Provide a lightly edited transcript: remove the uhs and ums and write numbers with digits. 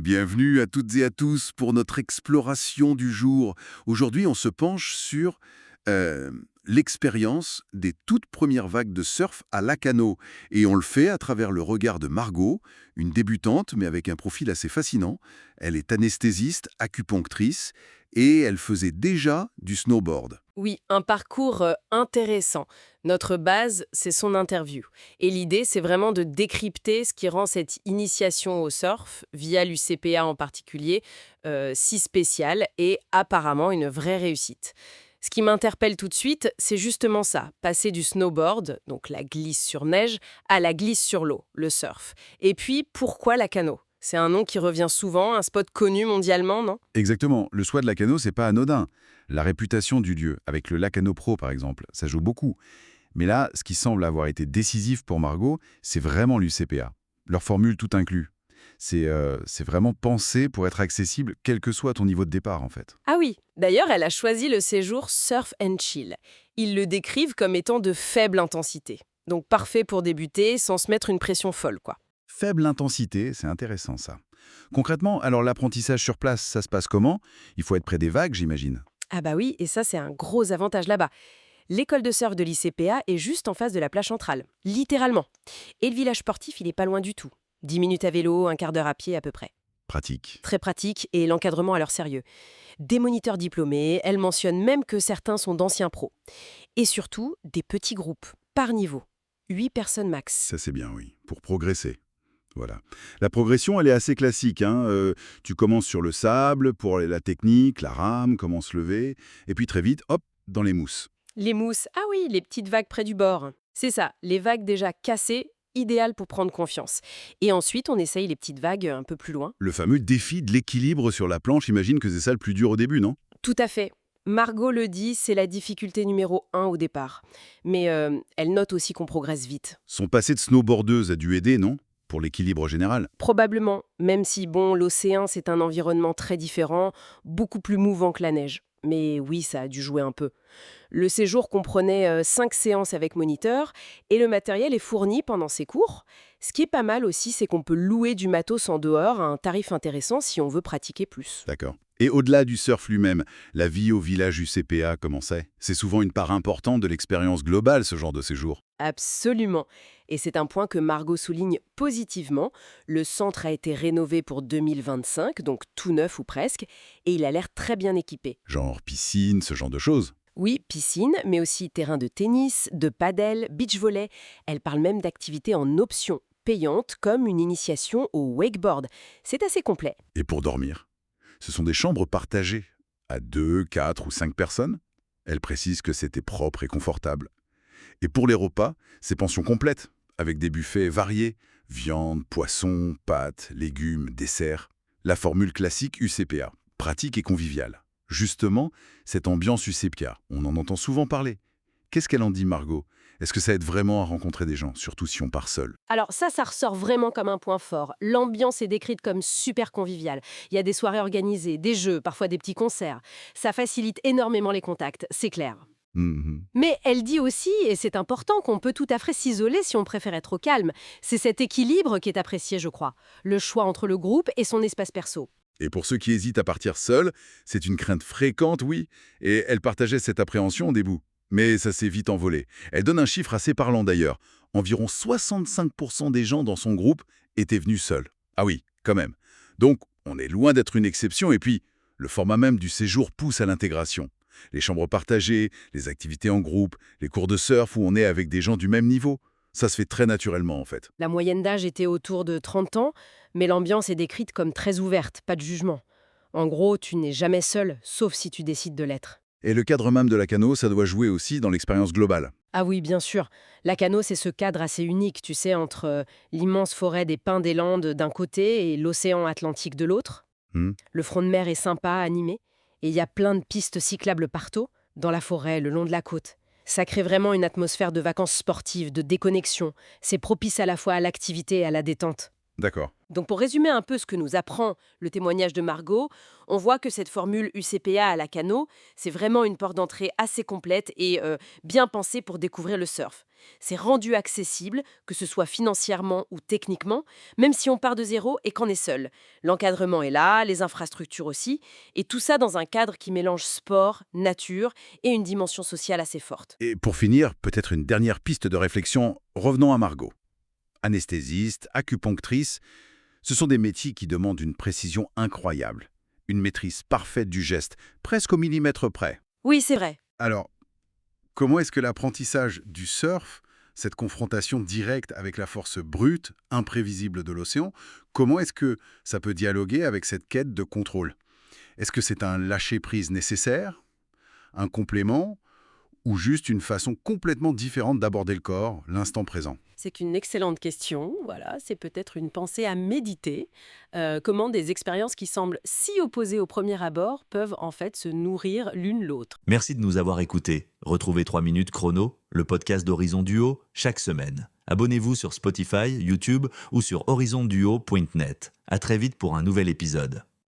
Bienvenue à toutes et à tous pour notre exploration du jour. Aujourd'hui, on se penche sur euh, l'expérience des toutes premières vagues de surf à Lacano. Et on le fait à travers le regard de Margot, une débutante mais avec un profil assez fascinant. Elle est anesthésiste, acupunctrice et elle faisait déjà du snowboard. Oui, un parcours intéressant. Notre base, c'est son interview. Et l'idée, c'est vraiment de décrypter ce qui rend cette initiation au surf, via l'UCPA en particulier, si spéciale et apparemment une vraie réussite. Ce qui m'interpelle tout de suite, c'est justement ça, passer du snowboard, donc la glisse sur neige, à la glisse sur l'eau, le surf. Et puis, pourquoi la canot? C'est un nom qui revient souvent, un spot connu mondialement, non? Exactement, le choix de Lacano, c'est pas anodin. La réputation du lieu, avec le Lacano Pro par exemple, ça joue beaucoup. Mais là, ce qui semble avoir été décisif pour Margot, c'est vraiment l'UCPA. Leur formule tout inclus. C'est vraiment pensé pour être accessible quel que soit ton niveau de départ en fait. Ah oui, d'ailleurs, elle a choisi le séjour Surf and Chill. Ils le décrivent comme étant de faible intensité. Donc parfait pour débuter sans se mettre une pression folle, quoi. Faible intensité, c'est intéressant ça. Concrètement, alors l'apprentissage sur place, ça se passe comment? Il faut être près des vagues, j'imagine. Ah bah oui, et ça c'est un gros avantage là-bas. L'école de surf de l'ICPA est juste en face de la plage centrale, littéralement. Et le village sportif, il est pas loin du tout. 10 minutes à vélo, un quart d'heure à pied à peu près. Pratique. Très pratique et l'encadrement à leur sérieux. Des moniteurs diplômés, elle mentionne même que certains sont d'anciens pros. Et surtout, des petits groupes, par niveau. 8 personnes max. Ça c'est bien, oui, pour progresser. Voilà. La progression, elle est assez classique, hein. Tu commences sur le sable pour la technique, la rame, comment se lever, et puis très vite, hop, dans les mousses. Les mousses, ah oui, les petites vagues près du bord. C'est ça, les vagues déjà cassées, idéales pour prendre confiance. Et ensuite, on essaye les petites vagues un peu plus loin. Le fameux défi de l'équilibre sur la planche, j'imagine que c'est ça le plus dur au début, non? Tout à fait. Margot le dit, c'est la difficulté numéro 1 au départ. Mais elle note aussi qu'on progresse vite. Son passé de snowboardeuse a dû aider, non? Pour l'équilibre général. Probablement, même si, bon, l'océan, c'est un environnement très différent, beaucoup plus mouvant que la neige. Mais oui, ça a dû jouer un peu. Le séjour comprenait 5 séances avec moniteur et le matériel est fourni pendant ces cours. Ce qui est pas mal aussi, c'est qu'on peut louer du matos en dehors à un tarif intéressant si on veut pratiquer plus. D'accord. Et au-delà du surf lui-même, la vie au village UCPA, comment c'est? C'est souvent une part importante de l'expérience globale, ce genre de séjour. Absolument. Et c'est un point que Margot souligne positivement. Le centre a été rénové pour 2025, donc tout neuf ou presque, et il a l'air très bien équipé. Genre piscine, ce genre de choses. Oui, piscine, mais aussi terrain de tennis, de padel, beach volley. Elle parle même d'activités en option, payantes, comme une initiation au wakeboard. C'est assez complet. Et pour dormir? Ce sont des chambres partagées, à 2, 4 ou 5 personnes. Elle précise que c'était propre et confortable. Et pour les repas, c'est pension complète, avec des buffets variés, viande, poisson, pâtes, légumes, desserts. La formule classique UCPA, pratique et conviviale. Justement, cette ambiance UCPA, on en entend souvent parler. Qu'est-ce qu'elle en dit, Margot? Est-ce que ça aide vraiment à rencontrer des gens, surtout si on part seul? Alors ça ressort vraiment comme un point fort. L'ambiance est décrite comme super conviviale. Il y a des soirées organisées, des jeux, parfois des petits concerts. Ça facilite énormément les contacts, c'est clair. Mhm. Mais elle dit aussi, et c'est important, qu'on peut tout à fait s'isoler si on préfère être au calme. C'est cet équilibre qui est apprécié, je crois. Le choix entre le groupe et son espace perso. Et pour ceux qui hésitent à partir seuls, c'est une crainte fréquente, oui, et elle partageait cette appréhension au début. Mais ça s'est vite envolé. Elle donne un chiffre assez parlant d'ailleurs. Environ 65% des gens dans son groupe étaient venus seuls. Ah oui, quand même. Donc, on est loin d'être une exception, et puis, le format même du séjour pousse à l'intégration. Les chambres partagées, les activités en groupe, les cours de surf où on est avec des gens du même niveau, ça se fait très naturellement en fait. La moyenne d'âge était autour de 30 ans, mais l'ambiance est décrite comme très ouverte, pas de jugement. En gros, tu n'es jamais seul, sauf si tu décides de l'être. Et le cadre même de la cano, ça doit jouer aussi dans l'expérience globale. Ah oui, bien sûr. La Cano, c'est ce cadre assez unique, tu sais, entre l'immense forêt des pins des Landes d'un côté et l'océan Atlantique de l'autre. Hmm. Le front de mer est sympa, animé, et il y a plein de pistes cyclables partout, dans la forêt, le long de la côte. Ça crée vraiment une atmosphère de vacances sportives, de déconnexion. C'est propice à la fois à l'activité et à la détente. D'accord. Donc pour résumer un peu ce que nous apprend le témoignage de Margot, on voit que cette formule UCPA à la Kano, c'est vraiment une porte d'entrée assez complète et bien pensée pour découvrir le surf. C'est rendu accessible, que ce soit financièrement ou techniquement, même si on part de zéro et qu'on est seul. L'encadrement est là, les infrastructures aussi, et tout ça dans un cadre qui mélange sport, nature et une dimension sociale assez forte. Et pour finir, peut-être une dernière piste de réflexion, revenons à Margot. Anesthésiste, acupunctrice, ce sont des métiers qui demandent une précision incroyable, une maîtrise parfaite du geste, presque au millimètre près. Oui, c'est vrai. Alors, comment est-ce que l'apprentissage du surf, cette confrontation directe avec la force brute, imprévisible de l'océan, comment est-ce que ça peut dialoguer avec cette quête de contrôle? Est-ce que c'est un lâcher-prise nécessaire, un complément, ou juste une façon complètement différente d'aborder le corps, l'instant présent? C'est une excellente question. Voilà, c'est peut-être une pensée à méditer. Comment des expériences qui semblent si opposées au premier abord peuvent en fait se nourrir l'une l'autre. Merci de nous avoir écoutés. Retrouvez 3 minutes chrono, le podcast d'Horizon Duo, chaque semaine. Abonnez-vous sur Spotify, YouTube ou sur horizonduo.net. À très vite pour un nouvel épisode.